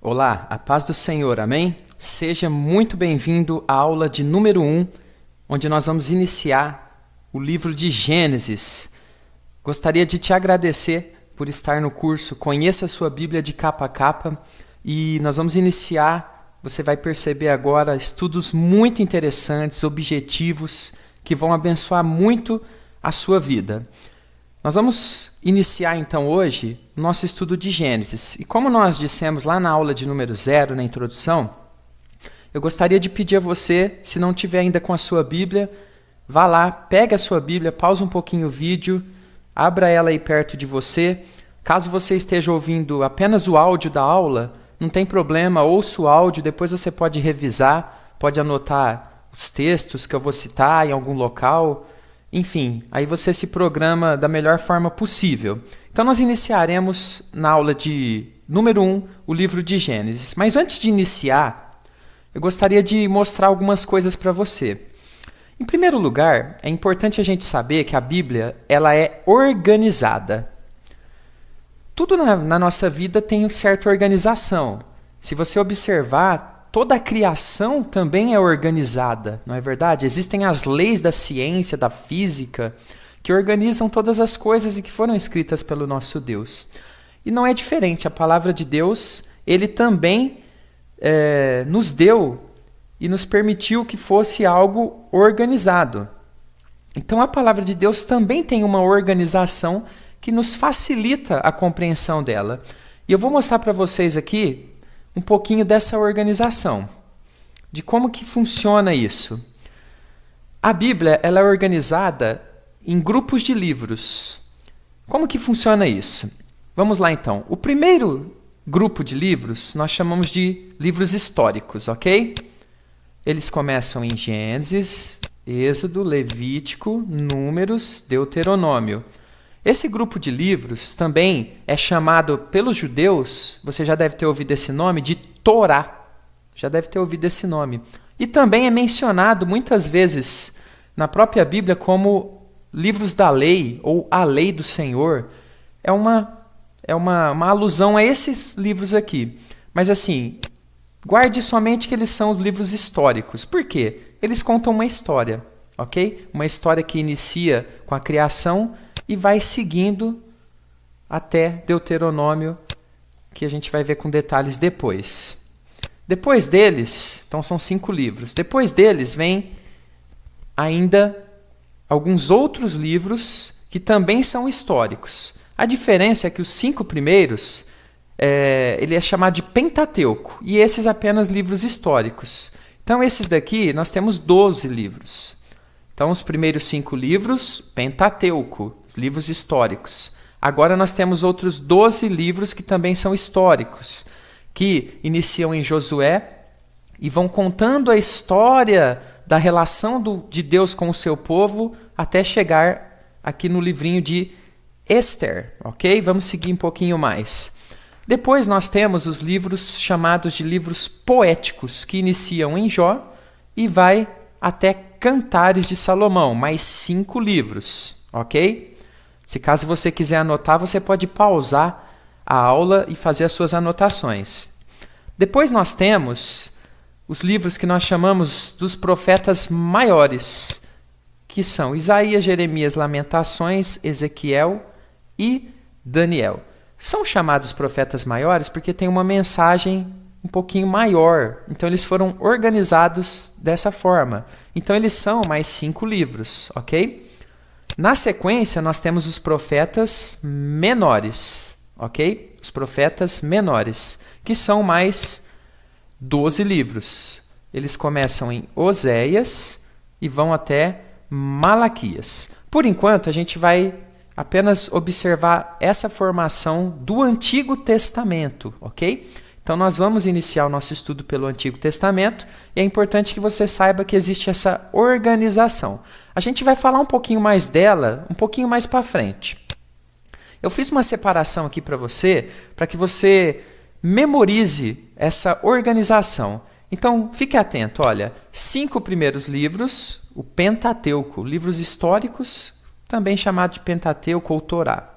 Olá, a paz do Senhor, amém? Seja muito bem-vindo à aula de número 1, onde nós vamos iniciar o livro de Gênesis. Gostaria de te agradecer por estar no curso Conheça a Sua Bíblia de Capa a Capa e nós vamos iniciar, você vai perceber agora, estudos muito interessantes, objetivos, que vão abençoar muito a sua vida. Nós vamos iniciar então hoje o nosso estudo de Gênesis. E como nós dissemos lá na aula de número 0, na introdução, eu gostaria de pedir a você, se não tiver ainda com a sua Bíblia, vá lá, pegue a sua Bíblia, pausa um pouquinho o vídeo, abra ela aí perto de você. Caso você esteja ouvindo apenas o áudio da aula, não tem problema, ouça o áudio, depois você pode revisar, pode anotar os textos que eu vou citar em algum local. Enfim, aí você se programa da melhor forma possível. Então nós iniciaremos na aula de número 1, o livro de Gênesis. Mas antes de iniciar, eu gostaria de mostrar algumas coisas para você. Em primeiro lugar, é importante a gente saber que a Bíblia ela é organizada. Tudo na nossa vida tem certa organização. Se você observar, toda a criação também é organizada, não é verdade? Existem as leis da ciência, da física, que organizam todas as coisas e que foram escritas pelo nosso Deus. E não é diferente, a palavra de Deus, ele também nos deu e nos permitiu que fosse algo organizado. Então a palavra de Deus também tem uma organização que nos facilita a compreensão dela. E eu vou mostrar para vocês aqui um pouquinho dessa organização, de como que funciona isso. A Bíblia ela é organizada em grupos de livros. Como que funciona isso? Vamos lá então. O primeiro grupo de livros nós chamamos de livros históricos, ok? Eles começam em Gênesis, Êxodo, Levítico, Números, Deuteronômio. Esse grupo de livros também é chamado pelos judeus, você já deve ter ouvido esse nome, de Torá. Já deve ter ouvido esse nome. E também é mencionado muitas vezes na própria Bíblia como livros da lei ou a lei do Senhor. É uma alusão a esses livros aqui. Mas assim, guarde somente que eles são os livros históricos. Por quê? Eles contam uma história, ok? Uma história que inicia com a criação e vai seguindo até Deuteronômio, que a gente vai ver com detalhes depois. Depois deles, então são 5 livros. Depois deles vem ainda alguns outros livros que também são históricos. A diferença é que os 5 primeiros, ele é chamado de Pentateuco, e esses apenas livros históricos. Então esses daqui, nós temos 12 livros. Então os primeiros 5 livros, Pentateuco, livros históricos. Agora nós temos outros 12 livros que também são históricos, que iniciam em Josué e vão contando a história da relação de Deus com o seu povo até chegar aqui no livrinho de Ester, ok? Vamos seguir um pouquinho mais. Depois nós temos os livros chamados de livros poéticos, que iniciam em Jó e vai até Cantares de Salomão, mais 5 livros, ok? Se caso você quiser anotar, você pode pausar a aula e fazer as suas anotações. Depois nós temos os livros que nós chamamos dos profetas maiores, que são Isaías, Jeremias, Lamentações, Ezequiel e Daniel. São chamados profetas maiores porque tem uma mensagem um pouquinho maior. Então eles foram organizados dessa forma. Então eles são mais 5 livros, ok? Na sequência, nós temos os profetas menores, ok? Os profetas menores, que são mais 12 livros. Eles começam em Oséias e vão até Malaquias. Por enquanto, a gente vai apenas observar essa formação do Antigo Testamento, ok? Então nós vamos iniciar o nosso estudo pelo Antigo Testamento e é importante que você saiba que existe essa organização. A gente vai falar um pouquinho mais dela, um pouquinho mais para frente. Eu fiz uma separação aqui para que você memorize essa organização. Então fique atento, olha, 5 primeiros livros, o Pentateuco, livros históricos, também chamado de Pentateuco ou Torá,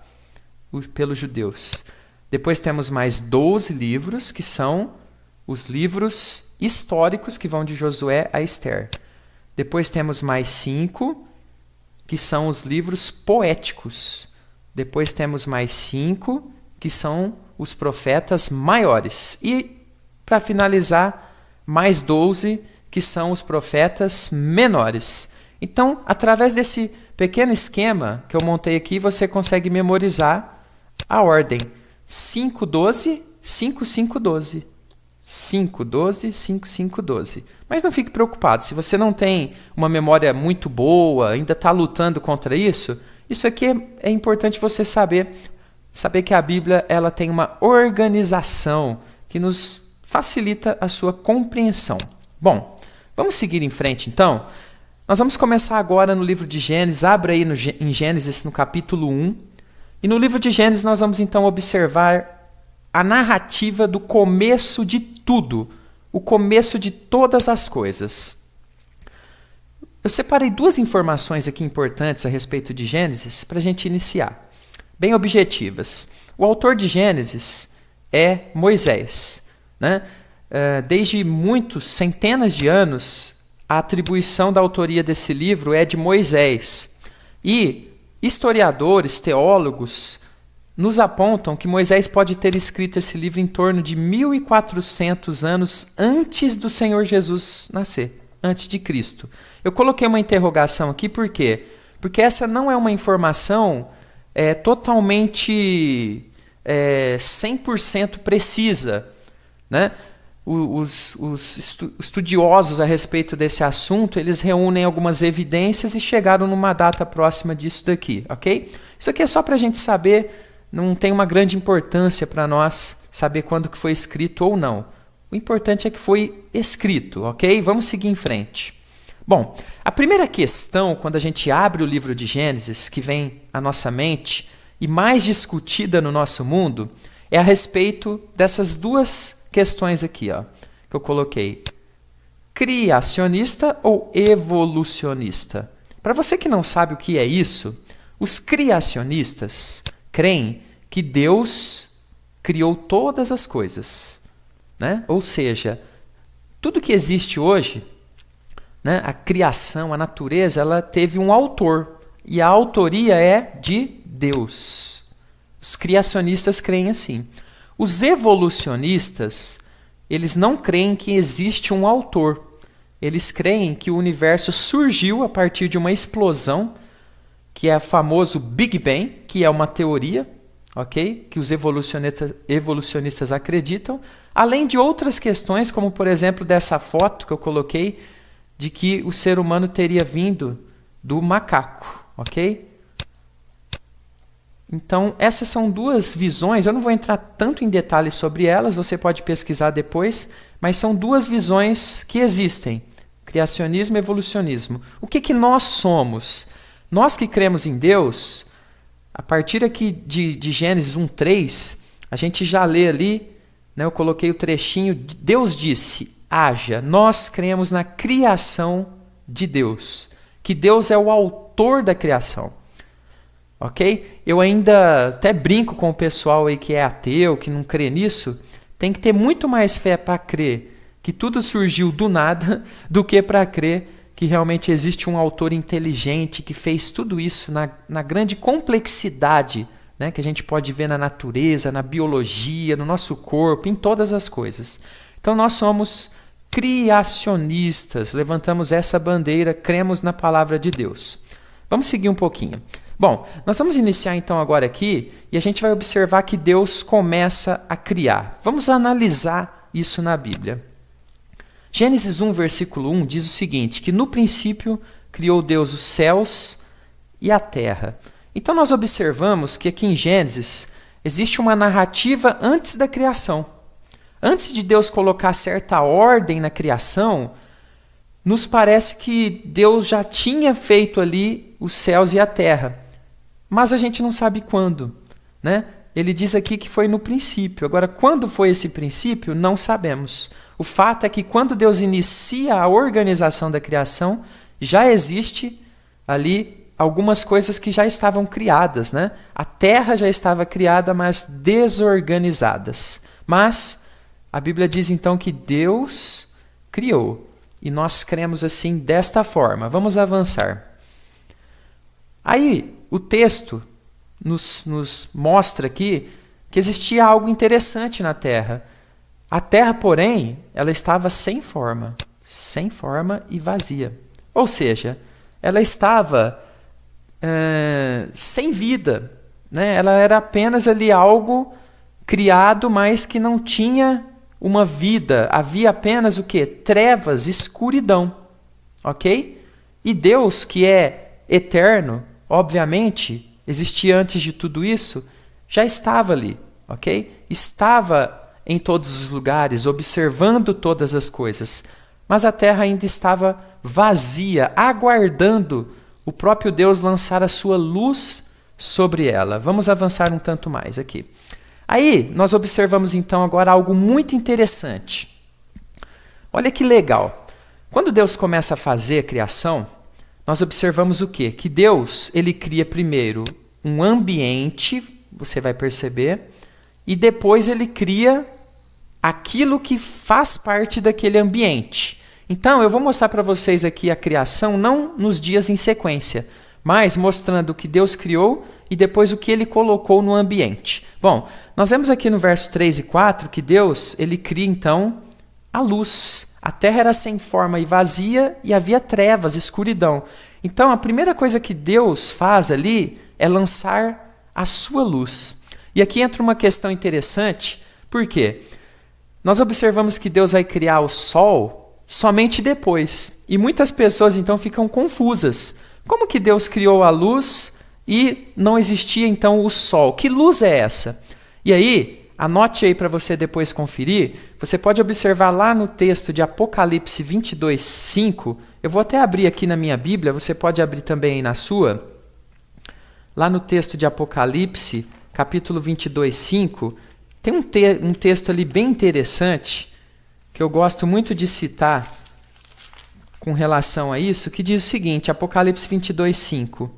pelos judeus. Depois temos mais 12 livros, que são os livros históricos, que vão de Josué a Esther. Depois temos mais 5, que são os livros poéticos. Depois temos mais 5, que são os profetas maiores. E, para finalizar, mais 12, que são os profetas menores. Então, através desse pequeno esquema que eu montei aqui, você consegue memorizar a ordem. 5, 12, 5, 5, 12. 5, 12, 5, 5, 12. Mas não fique preocupado, se você não tem uma memória muito boa, ainda está lutando contra isso aqui é importante você saber que a Bíblia ela tem uma organização que nos facilita a sua compreensão. Bom, vamos seguir em frente então? Nós vamos começar agora no livro de Gênesis, abra aí em Gênesis no capítulo 1, e no livro de Gênesis nós vamos então observar a narrativa do começo de tudo, o começo de todas as coisas. Eu separei 2 informações aqui importantes a respeito de Gênesis para a gente iniciar, bem objetivas. O autor de Gênesis é Moisés, né? Desde centenas de anos, a atribuição da autoria desse livro é de Moisés. E historiadores, teólogos, nos apontam que Moisés pode ter escrito esse livro em torno de 1.400 anos antes do Senhor Jesus nascer, antes de Cristo. Eu coloquei uma interrogação aqui, por quê? Porque essa não é uma informação totalmente 100% precisa, né? Os estudiosos a respeito desse assunto, eles reúnem algumas evidências e chegaram numa data próxima disso daqui, ok? Isso aqui é só para a gente saber, não tem uma grande importância para nós saber quando que foi escrito ou não. O importante é que foi escrito, ok? Vamos seguir em frente. Bom, a primeira questão, quando a gente abre o livro de Gênesis, que vem à nossa mente, e mais discutida no nosso mundo, é a respeito dessas 2 questões aqui, ó, que eu coloquei. Criacionista ou evolucionista? Para você que não sabe o que é isso, os criacionistas creem que Deus criou todas as coisas, né? Ou seja, tudo que existe hoje, né, a criação, a natureza, ela teve um autor, e a autoria é de Deus. Os criacionistas creem assim. Os evolucionistas, eles não creem que existe um autor. Eles creem que o universo surgiu a partir de uma explosão, que é o famoso Big Bang, que é uma teoria, ok? Que os evolucionistas acreditam, além de outras questões, como por exemplo dessa foto que eu coloquei, de que o ser humano teria vindo do macaco, ok? Então, essas são 2 visões, eu não vou entrar tanto em detalhes sobre elas, você pode pesquisar depois, mas são 2 visões que existem, criacionismo e evolucionismo. O que nós somos? Nós que cremos em Deus, a partir aqui de Gênesis 1:3, a gente já lê ali, né, eu coloquei o trechinho, Deus disse, haja. Nós cremos na criação de Deus, que Deus é o autor da criação. Ok? Eu ainda até brinco com o pessoal aí que é ateu, que não crê nisso. Tem que ter muito mais fé para crer que tudo surgiu do nada do que para crer que realmente existe um autor inteligente que fez tudo isso na grande complexidade, né, que a gente pode ver na natureza, na biologia, no nosso corpo, em todas as coisas. Então nós somos criacionistas, levantamos essa bandeira, cremos na palavra de Deus. Vamos seguir um pouquinho. Bom, nós vamos iniciar então agora aqui e a gente vai observar que Deus começa a criar. Vamos analisar isso na Bíblia. Gênesis 1, versículo 1 diz o seguinte, que no princípio criou Deus os céus e a terra. Então nós observamos que aqui em Gênesis existe uma narrativa antes da criação. Antes de Deus colocar certa ordem na criação, nos parece que Deus já tinha feito ali os céus e a terra. Mas a gente não sabe quando, né? Ele diz aqui que foi no princípio. Agora, quando foi esse princípio, não sabemos. O fato é que quando Deus inicia a organização da criação, já existe ali algumas coisas que já estavam criadas, né? A terra já estava criada, mas desorganizadas. Mas a Bíblia diz então que Deus criou. E nós cremos assim desta forma. Vamos avançar. Aí o texto nos mostra aqui que existia algo interessante na terra. A terra, porém, ela estava sem forma e vazia. Ou seja, ela estava sem vida, né? Ela era apenas ali algo criado, mas que não tinha uma vida. Havia apenas o quê? Trevas, escuridão, ok? E Deus, que é eterno, obviamente, existia antes de tudo isso, já estava ali, ok? Estava em todos os lugares, observando todas as coisas. Mas a terra ainda estava vazia, aguardando o próprio Deus lançar a sua luz sobre ela. Vamos avançar um tanto mais aqui. Aí, nós observamos então agora algo muito interessante. Olha que legal. Quando Deus começa a fazer a criação, nós observamos o quê? Que Deus, ele cria primeiro um ambiente, você vai perceber, e depois ele cria aquilo que faz parte daquele ambiente. Então, eu vou mostrar para vocês aqui a criação, não nos dias em sequência, mas mostrando o que Deus criou e depois o que ele colocou no ambiente. Bom, nós vemos aqui no verso 3 e 4 que Deus, ele cria então a luz. A terra era sem forma e vazia e havia trevas, escuridão. Então, a primeira coisa que Deus faz ali é lançar a sua luz. E aqui entra uma questão interessante, por quê? Nós observamos que Deus vai criar o sol somente depois. E muitas pessoas então ficam confusas. Como que Deus criou a luz e não existia então o sol? Que luz é essa? E aí, anote aí para você depois conferir. Você pode observar lá no texto de Apocalipse 22, 5. Eu vou até abrir aqui na minha Bíblia, você pode abrir também aí na sua. Lá no texto de Apocalipse, capítulo 22, 5, tem um texto ali bem interessante, que eu gosto muito de citar com relação a isso, que diz o seguinte, Apocalipse 22, 5.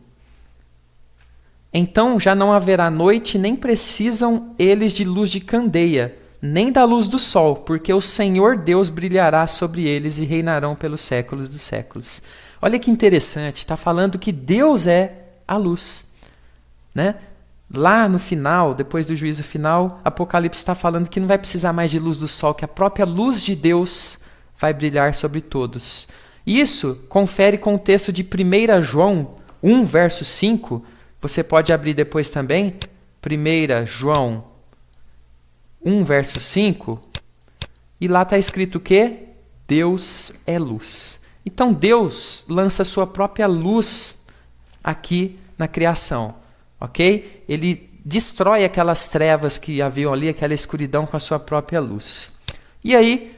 Então já não haverá noite, nem precisam eles de luz de candeia, nem da luz do sol, porque o Senhor Deus brilhará sobre eles e reinarão pelos séculos dos séculos. Olha que interessante, está falando que Deus é a luz, né? Lá no final, depois do juízo final, Apocalipse está falando que não vai precisar mais de luz do sol, que a própria luz de Deus vai brilhar sobre todos. Isso confere com o texto de 1 João 1, verso 5. Você pode abrir depois também. 1 João 1, verso 5. E lá está escrito o quê? Deus é luz. Então Deus lança a sua própria luz aqui na criação. Ok? Ele destrói aquelas trevas que haviam ali, aquela escuridão com a sua própria luz. E aí,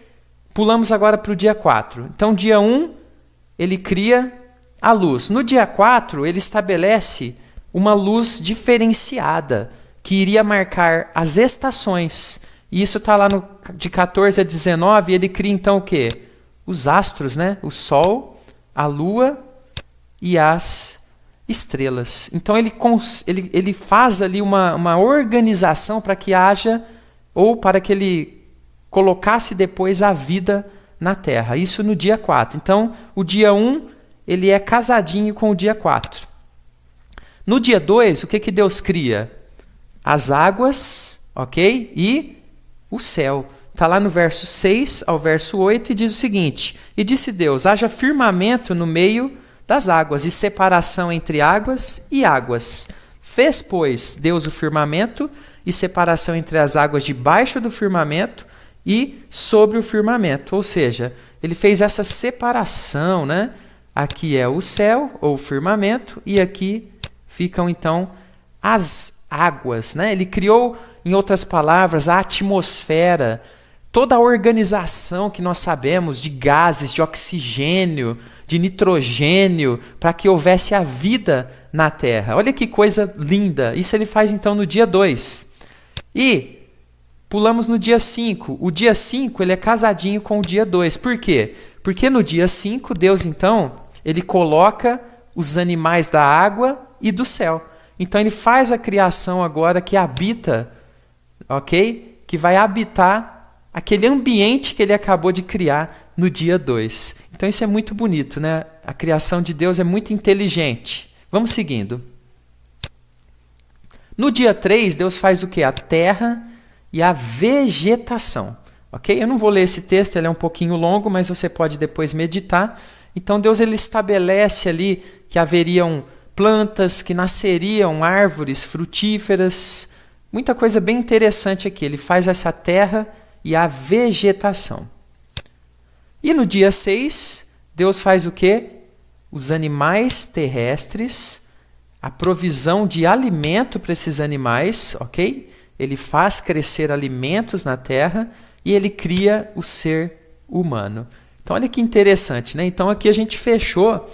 pulamos agora para o dia 4. Então, dia 1, ele cria a luz. No dia 4, ele estabelece uma luz diferenciada, que iria marcar as estações. E isso está lá de 14 a 19, ele cria então o quê? Os astros, né? O Sol, a Lua e as estrelas. Então ele faz ali uma organização para que haja, ou para que ele colocasse depois a vida na Terra. Isso no dia 4. Então, o dia 1, ele é casadinho com o dia 4. No dia 2, o que Deus cria? As águas, ok? E o céu. Está lá no verso 6 ao verso 8 e diz o seguinte: E disse Deus, haja firmamento no meio das águas, e separação entre águas e águas. Fez, pois, Deus o firmamento, e separação entre as águas debaixo do firmamento e sobre o firmamento. Ou seja, ele fez essa separação, né? Aqui é o céu, ou o firmamento, e aqui ficam, então, as águas, né? Ele criou, em outras palavras, a atmosfera, toda a organização que nós sabemos de gases, de oxigênio, de nitrogênio, para que houvesse a vida na Terra. Olha que coisa linda. Isso ele faz então no dia 2. E pulamos no dia 5. O dia 5 ele é casadinho com o dia 2. Por quê? Porque no dia 5 Deus então ele coloca os animais da água e do céu. Então ele faz a criação agora que habita, ok? Que vai habitar aquele ambiente que ele acabou de criar no dia 2. Então isso é muito bonito, né? A criação de Deus é muito inteligente. Vamos seguindo. No dia 3, Deus faz o quê? A terra e a vegetação. Ok? Eu não vou ler esse texto, ele é um pouquinho longo, mas você pode depois meditar. Então Deus ele estabelece ali que haveriam plantas, que nasceriam árvores frutíferas. Muita coisa bem interessante aqui. Ele faz essa terra e a vegetação. E no dia 6, Deus faz o quê? Os animais terrestres, a provisão de alimento para esses animais, ok? Ele faz crescer alimentos na terra e ele cria o ser humano. Então olha que interessante, né? Então aqui a gente fechou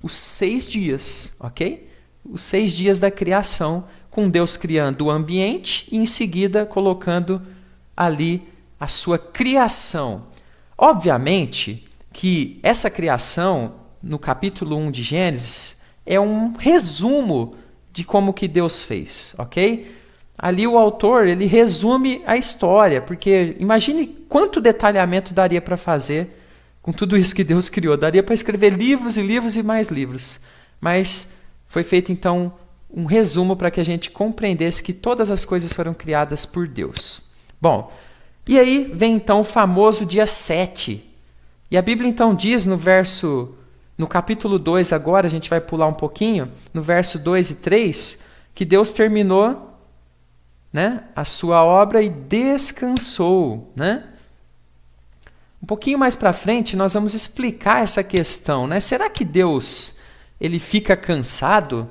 os 6 dias, ok? Os 6 dias da criação, com Deus criando o ambiente e em seguida colocando ali a sua criação. Obviamente que essa criação, no capítulo 1 de Gênesis, é um resumo de como que Deus fez, ok? Ali o autor, ele resume a história, porque imagine quanto detalhamento daria para fazer com tudo isso que Deus criou. Daria para escrever livros e livros e mais livros. Mas foi feito então um resumo para que a gente compreendesse que todas as coisas foram criadas por Deus. Bom, e aí vem então o famoso dia 7. E a Bíblia então diz no capítulo 2 agora, a gente vai pular um pouquinho, no verso 2 e 3, que Deus terminou, né, a sua obra e descansou, né? Um pouquinho mais para frente nós vamos explicar essa questão, né? Será que Deus ele fica cansado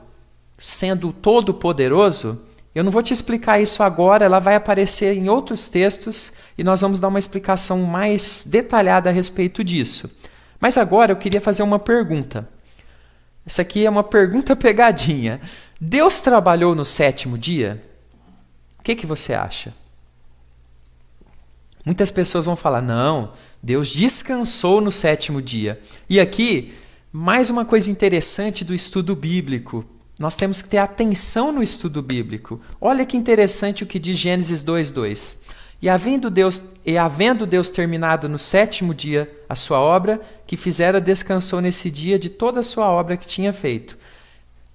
sendo todo poderoso? Eu não vou te explicar isso agora, ela vai aparecer em outros textos e nós vamos dar uma explicação mais detalhada a respeito disso. Mas agora eu queria fazer uma pergunta. Essa aqui é uma pergunta pegadinha. Deus trabalhou no 7º dia? O que você acha? Muitas pessoas vão falar, não, Deus descansou no 7º dia. E aqui, mais uma coisa interessante do estudo bíblico. Nós temos que ter atenção no estudo bíblico. Olha que interessante o que diz Gênesis 2:2. E havendo Deus terminado no 7º dia a sua obra, que fizera, descansou nesse dia de toda a sua obra que tinha feito.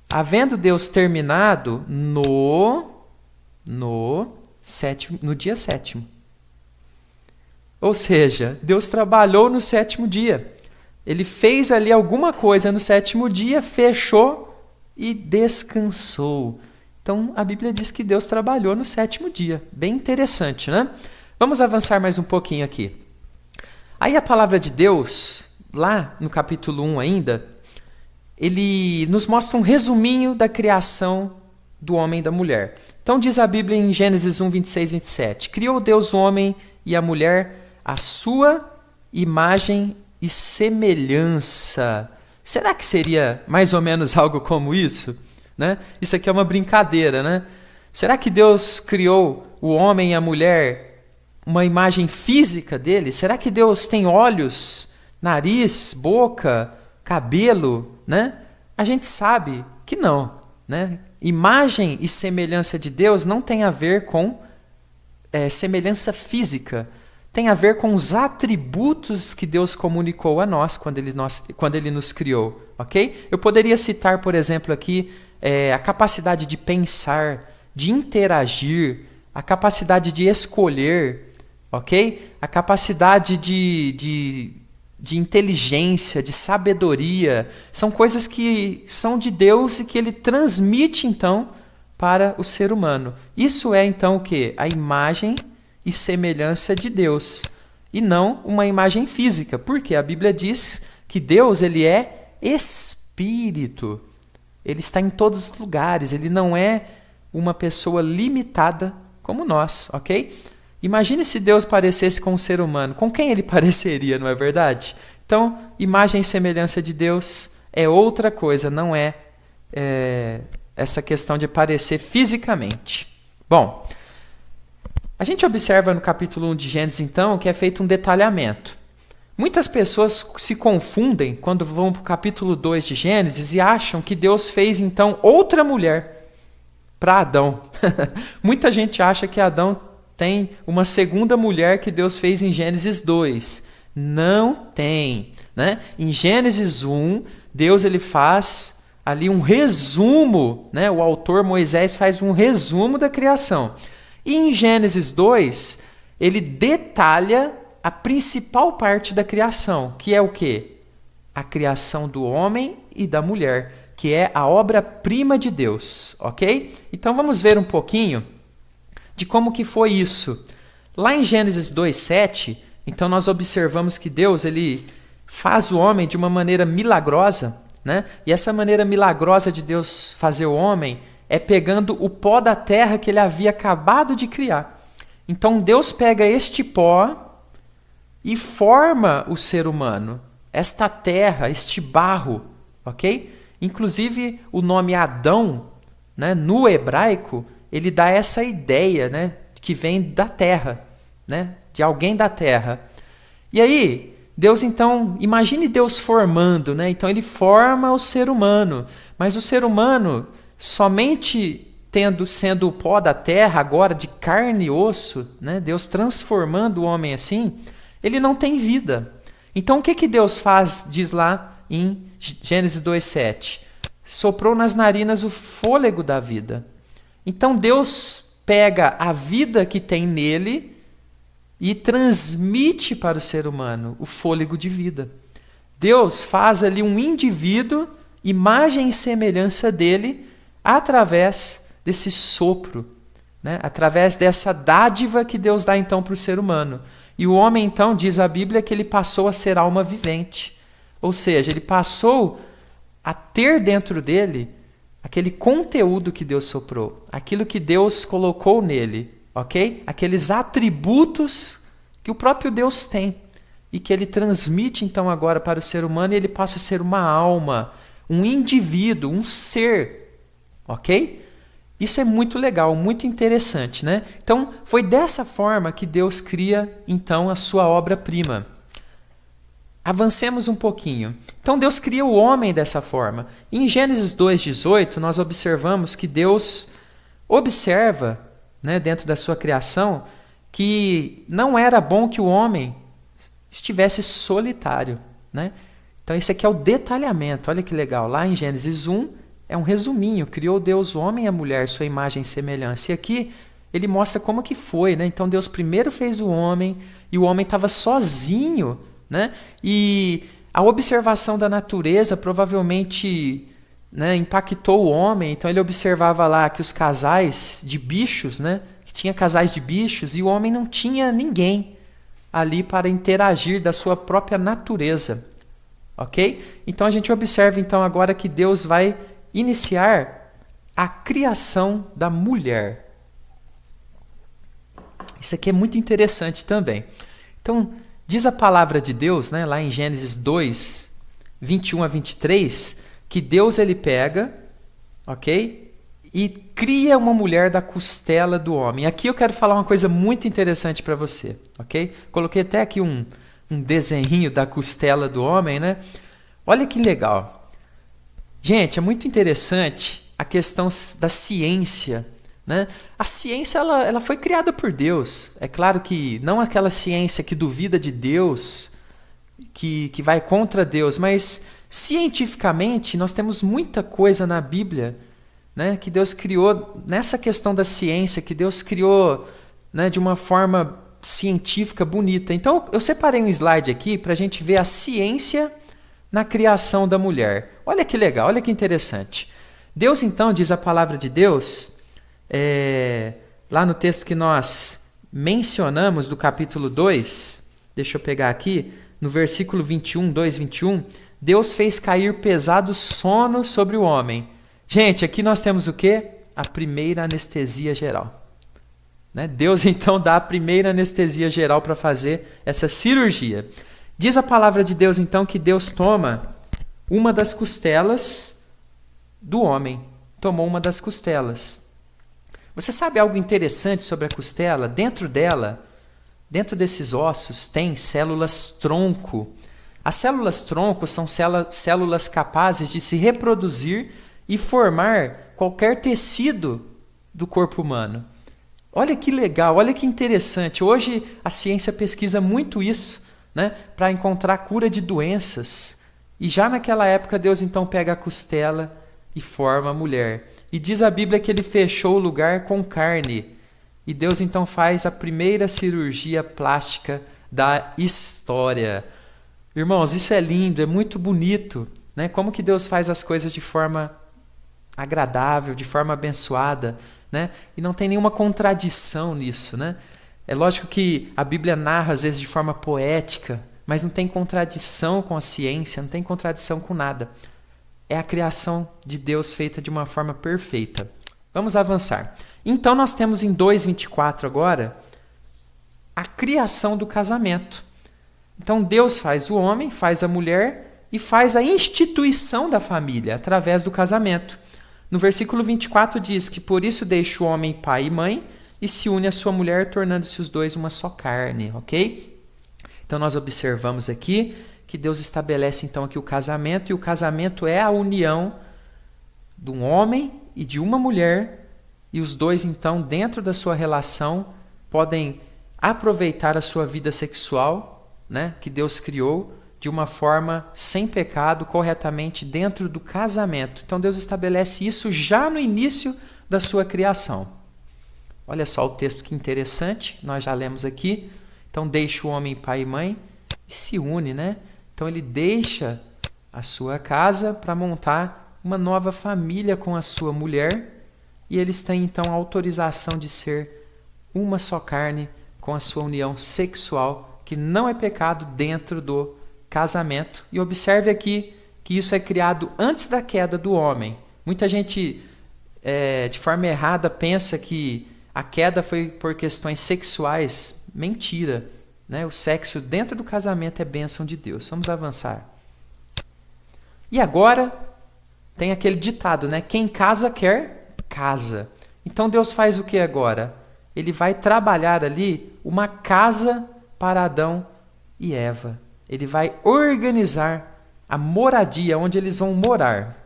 Havendo Deus terminado no dia 7º. Ou seja, Deus trabalhou no 7º dia. Ele fez ali alguma coisa no 7º dia, fechou e descansou. Então, a Bíblia diz que Deus trabalhou no 7º dia. Bem interessante, né? Vamos avançar mais um pouquinho aqui. Aí a palavra de Deus, lá no capítulo 1 ainda, ele nos mostra um resuminho da criação do homem e da mulher. Então diz a Bíblia em Gênesis 1, 26, 27. Criou Deus o homem e a mulher à sua imagem e semelhança. Será que seria mais ou menos algo como isso? Né? Isso aqui é uma brincadeira, né? Será que Deus criou o homem e a mulher uma imagem física dele? Será que Deus tem olhos, nariz, boca, cabelo? Né? A gente sabe que não. Né? Imagem e semelhança de Deus não tem a ver com semelhança física. Tem a ver com os atributos que Deus comunicou a nós quando Ele nos criou. Okay? Eu poderia citar, por exemplo, aqui a capacidade de pensar, de interagir, a capacidade de escolher, ok? A capacidade de inteligência, de sabedoria. São coisas que são de Deus e que Ele transmite, então, para o ser humano. Isso é, então, o quê? A imagem e semelhança de Deus, e não uma imagem física, porque a Bíblia diz que Deus ele é espírito, ele está em todos os lugares, ele não é uma pessoa limitada como nós, ok? Imagine se Deus parecesse com um ser humano, com quem ele pareceria, não é verdade? Então, imagem e semelhança de Deus é outra coisa, não é essa questão de parecer fisicamente. Bom, a gente observa no capítulo 1 de Gênesis, então, que é feito um detalhamento. Muitas pessoas se confundem quando vão para o capítulo 2 de Gênesis e acham que Deus fez então outra mulher para Adão. Muita gente acha que Adão tem uma segunda mulher que Deus fez em Gênesis 2. Não tem, né? Em Gênesis 1, Deus ele faz ali um resumo, né? O autor Moisés faz um resumo da criação. E em Gênesis 2, ele detalha a principal parte da criação, que é o quê? A criação do homem e da mulher, que é a obra-prima de Deus, ok? Então vamos ver um pouquinho de como que foi isso. Lá em Gênesis 2:7, então nós observamos que Deus ele faz o homem de uma maneira milagrosa, né? E essa maneira milagrosa de Deus fazer o homem é pegando o pó da terra que ele havia acabado de criar. Então Deus pega este pó e forma o ser humano, esta terra, este barro, ok? Inclusive o nome Adão, né, no hebraico, ele dá essa ideia, né, que vem da terra, né, de alguém da terra. E aí, Deus então, imagine Deus formando, né? Então ele forma o ser humano, mas o ser humano somente sendo o pó da terra, agora de carne e osso, né? Deus transformando o homem assim, ele não tem vida. Então o que Deus faz, diz lá em Gênesis 2:7? Soprou nas narinas o fôlego da vida. Então Deus pega a vida que tem nele e transmite para o ser humano o fôlego de vida. Deus faz ali um indivíduo, imagem e semelhança dele, através desse sopro, né? Através dessa dádiva que Deus dá então para o ser humano. E o homem então, diz a Bíblia, que ele passou a ser alma vivente. Ou seja, ele passou a ter dentro dele aquele conteúdo que Deus soprou, aquilo que Deus colocou nele, ok? Aqueles atributos que o próprio Deus tem e que ele transmite então agora para o ser humano, e ele passa a ser uma alma, um indivíduo, um ser, ok? Isso é muito legal, muito interessante, né? Então, foi dessa forma que Deus cria então a sua obra-prima. Avancemos um pouquinho. Então Deus cria o homem dessa forma. Em Gênesis 2:18, nós observamos que Deus observa, né, dentro da sua criação, que não era bom que o homem estivesse solitário, né? Então esse aqui é o detalhamento. Olha que legal. Lá em Gênesis 1 é um resuminho. Criou Deus o homem e a mulher, sua imagem e semelhança. E aqui ele mostra como que foi, né? Então Deus primeiro fez o homem e o homem estava sozinho, né? E a observação da natureza provavelmente, né, impactou o homem. Então ele observava lá que os casais de bichos, né, que tinha casais de bichos, e o homem não tinha ninguém ali para interagir da sua própria natureza, ok? Então a gente observa então agora que Deus vai iniciar a criação da mulher. Isso aqui é muito interessante também. Então diz a palavra de Deus, né, lá em Gênesis 2:21-23, que Deus ele pega, ok? E cria uma mulher da costela do homem. Aqui eu quero falar uma coisa muito interessante para você, ok? Coloquei até aqui um desenhinho da costela do homem, né? Olha que legal. Gente, é muito interessante a questão da ciência, né? A ciência ela foi criada por Deus. É claro que não aquela ciência que duvida de Deus, que vai contra Deus, mas cientificamente nós temos muita coisa na Bíblia, né, que Deus criou nessa questão da ciência, que Deus criou, né, de uma forma científica bonita. Então eu separei um slide aqui para a gente ver a ciência na criação da mulher. Olha que legal, olha que interessante. Deus então, diz a palavra de Deus, lá no texto que nós mencionamos do capítulo 2, deixa eu pegar aqui, no versículo 21, 2:21, Deus fez cair pesado sono sobre o homem. Gente, aqui nós temos o quê? A primeira anestesia geral. Né? Deus então dá a primeira anestesia geral para fazer essa cirurgia. Diz a palavra de Deus então que Deus toma uma das costelas do homem. Tomou uma das costelas. Você sabe algo interessante sobre a costela? Dentro dela Dentro desses ossos tem células tronco. As células tronco são células capazes de se reproduzir e formar qualquer tecido do corpo humano. Olha que legal, olha que interessante. Hoje a ciência pesquisa muito isso, né, para encontrar cura de doenças. E já naquela época Deus então pega a costela e forma a mulher. E diz a Bíblia que ele fechou o lugar com carne. E Deus então faz a primeira cirurgia plástica da história. Irmãos, isso é lindo, é muito bonito, né? Como que Deus faz as coisas de forma agradável, de forma abençoada, né? E não tem nenhuma contradição nisso, né? É lógico que a Bíblia narra às vezes de forma poética, mas não tem contradição com a ciência, não tem contradição com nada. É a criação de Deus feita de uma forma perfeita. Vamos avançar. Então nós temos em 2:24 agora a criação do casamento. Então Deus faz o homem, faz a mulher e faz a instituição da família através do casamento. No versículo 24 diz que por isso deixa o homem pai e mãe e se une à sua mulher, tornando-se os dois uma só carne, ok? Então nós observamos aqui que Deus estabelece então aqui o casamento, e o casamento é a união de um homem e de uma mulher, e os dois então dentro da sua relação podem aproveitar a sua vida sexual, né, que Deus criou de uma forma sem pecado, corretamente dentro do casamento. Então Deus estabelece isso já no início da sua criação. Olha só o texto que interessante, nós já lemos aqui. Então deixa o homem pai e mãe e se une, né? Então ele deixa a sua casa para montar uma nova família com a sua mulher, e eles têm então a autorização de ser uma só carne com a sua união sexual, que não é pecado dentro do casamento. E observe aqui que isso é criado antes da queda do homem. Muita gente, de forma errada, pensa que a queda foi por questões sexuais. Mentira, né? O sexo dentro do casamento é bênção de Deus. Vamos avançar. E agora tem aquele ditado, né? Quem casa quer, casa. Então Deus faz o que agora? Ele vai trabalhar ali uma casa para Adão e Eva. Ele vai organizar a moradia, onde eles vão morar.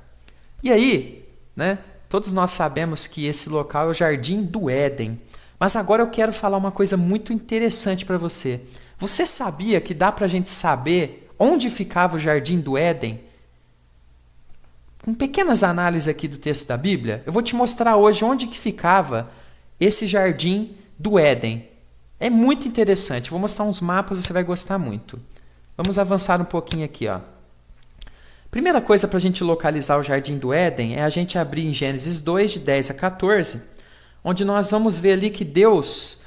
E aí, né, todos nós sabemos que esse local é o Jardim do Éden. Mas agora eu quero falar uma coisa muito interessante para você. Você sabia que dá para a gente saber onde ficava o Jardim do Éden? Com pequenas análises aqui do texto da Bíblia, eu vou te mostrar hoje onde que ficava esse Jardim do Éden. É muito interessante. Vou mostrar uns mapas, você vai gostar muito. Vamos avançar um pouquinho aqui, ó. Primeira coisa para a gente localizar o Jardim do Éden é a gente abrir em Gênesis 2, de 10 a 14, onde nós vamos ver ali que Deus,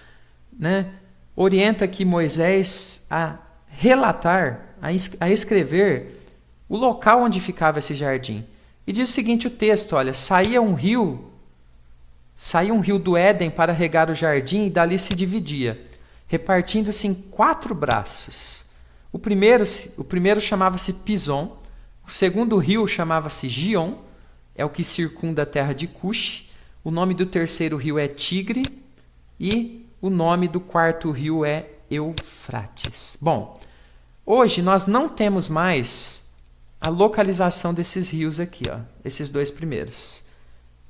né, orienta aqui Moisés a relatar, a escrever o local onde ficava esse jardim. E diz o seguinte o texto, olha, saía um rio do Éden para regar o jardim e dali se dividia, repartindo-se em 4 braços. O primeiro chamava-se Pison, o segundo rio chamava-se Gion, é o que circunda a terra de Cush, o nome do terceiro rio é Tigre e o nome do quarto rio é Eufrates. Bom, hoje nós não temos mais a localização desses rios aqui, ó, esses 2 primeiros.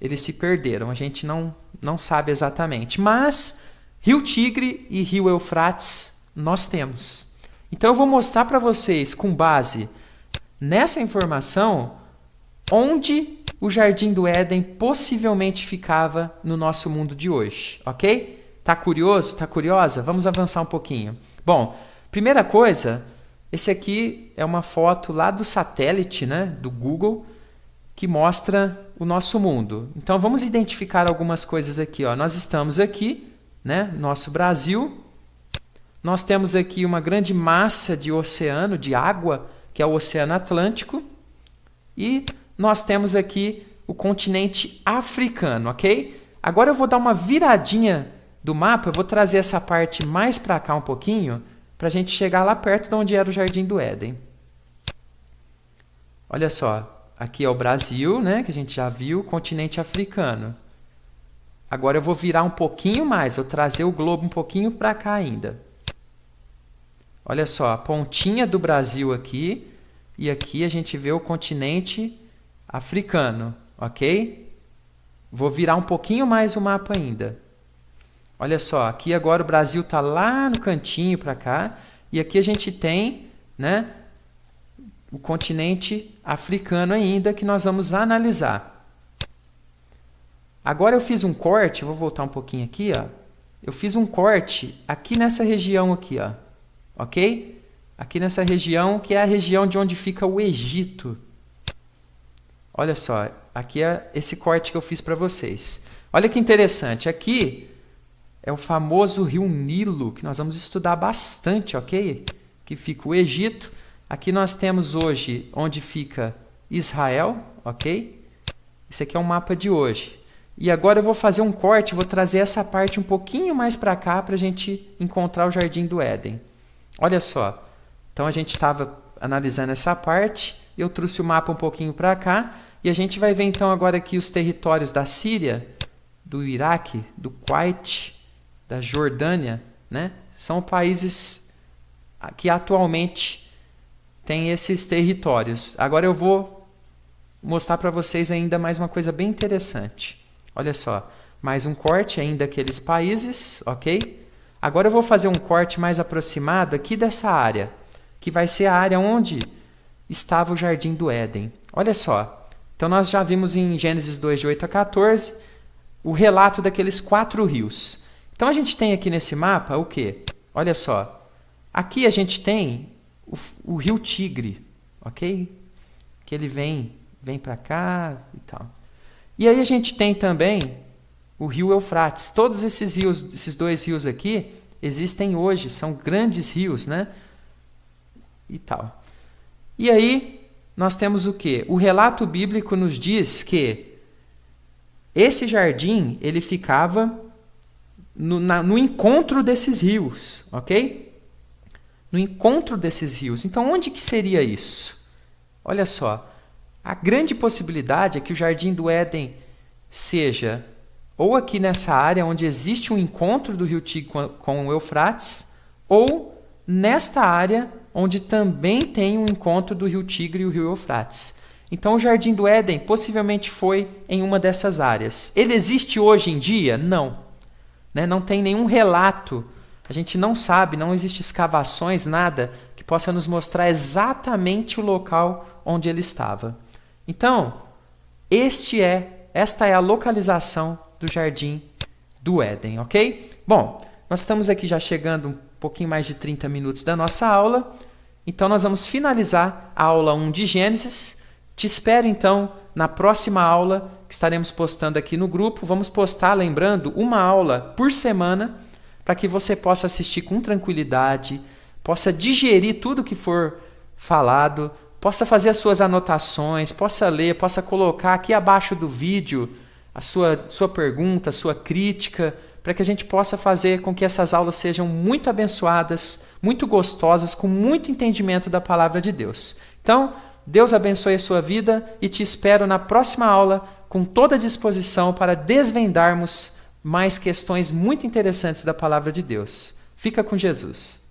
Eles se perderam, a gente não sabe exatamente, mas Rio Tigre e Rio Eufrates nós temos. Então eu vou mostrar para vocês, com base nessa informação, onde o Jardim do Éden possivelmente ficava no nosso mundo de hoje, ok? Tá curioso? Tá curiosa? Vamos avançar um pouquinho. Bom, primeira coisa, esse aqui é uma foto lá do satélite, né, do Google, que mostra o nosso mundo. Então vamos identificar algumas coisas aqui, ó. Nós estamos aqui, né, nosso Brasil. Nós temos aqui uma grande massa de oceano, de água, que é o Oceano Atlântico. E nós temos aqui o continente africano, ok? Agora eu vou dar uma viradinha do mapa, eu vou trazer essa parte mais para cá um pouquinho, para a gente chegar lá perto de onde era o Jardim do Éden. Olha só, aqui é o Brasil, né, que a gente já viu, o continente africano. Agora eu vou virar um pouquinho mais, vou trazer o globo um pouquinho para cá ainda. Olha só, a pontinha do Brasil aqui, e aqui a gente vê o continente africano, ok? Vou virar um pouquinho mais o mapa ainda. Olha só, aqui agora o Brasil está lá no cantinho para cá, e aqui a gente tem, né, o continente africano ainda, que nós vamos analisar. Agora eu fiz um corte, vou voltar um pouquinho aqui, ó. Eu fiz um corte aqui nessa região aqui, ó, ok? Aqui nessa região, que é a região de onde fica o Egito. Olha só, aqui é esse corte que eu fiz para vocês. Olha que interessante, aqui é o famoso rio Nilo, que nós vamos estudar bastante, ok? Que fica o Egito. Aqui nós temos hoje onde fica Israel, ok? Esse aqui é o mapa de hoje. E agora eu vou fazer um corte, vou trazer essa parte um pouquinho mais para cá para a gente encontrar o Jardim do Éden. Olha só, então a gente estava analisando essa parte, eu trouxe o mapa um pouquinho para cá, e a gente vai ver então agora aqui os territórios da Síria, do Iraque, do Kuwait, da Jordânia, né? São países que atualmente têm esses territórios. Agora eu vou mostrar para vocês ainda mais uma coisa bem interessante. Olha só, mais um corte ainda daqueles países, ok? Agora eu vou fazer um corte mais aproximado aqui dessa área, que vai ser a área onde estava o Jardim do Éden. Olha só, então nós já vimos em Gênesis 2, de 8 a 14, o relato daqueles 4 rios. Então a gente tem aqui nesse mapa o quê? Olha só, aqui a gente tem o rio Tigre, ok? Que ele vem para cá e tal. E aí a gente tem também o rio Eufrates. Todos esses rios, esses 2 rios aqui, existem hoje, são grandes rios, né? E tal. E aí nós temos o quê? O relato bíblico nos diz que esse jardim, ele ficava no encontro desses rios, ok? No encontro desses rios. Então, onde que seria isso? Olha só, a grande possibilidade é que o Jardim do Éden seja ou aqui nessa área onde existe um encontro do rio Tigre com o Eufrates, ou nesta área onde também tem um encontro do rio Tigre e o rio Eufrates. Então o Jardim do Éden possivelmente foi em uma dessas áreas. Ele existe hoje em dia? Não. Né? Não tem nenhum relato, a gente não sabe, não existe escavações, nada que possa nos mostrar exatamente o local onde ele estava. Então, esta é a localização do Jardim do Éden, ok? Bom, nós estamos aqui já chegando um pouquinho mais de 30 minutos da nossa aula, então nós vamos finalizar a aula 1 de Gênesis. Te espero então na próxima aula que estaremos postando aqui no grupo. Vamos postar, lembrando, uma aula por semana para que você possa assistir com tranquilidade, possa digerir tudo que for falado, possa fazer as suas anotações, possa ler, possa colocar aqui abaixo do vídeo a sua pergunta, a sua crítica, para que a gente possa fazer com que essas aulas sejam muito abençoadas, muito gostosas, com muito entendimento da palavra de Deus. Então, Deus abençoe a sua vida e te espero na próxima aula com toda a disposição para desvendarmos mais questões muito interessantes da palavra de Deus. Fica com Jesus.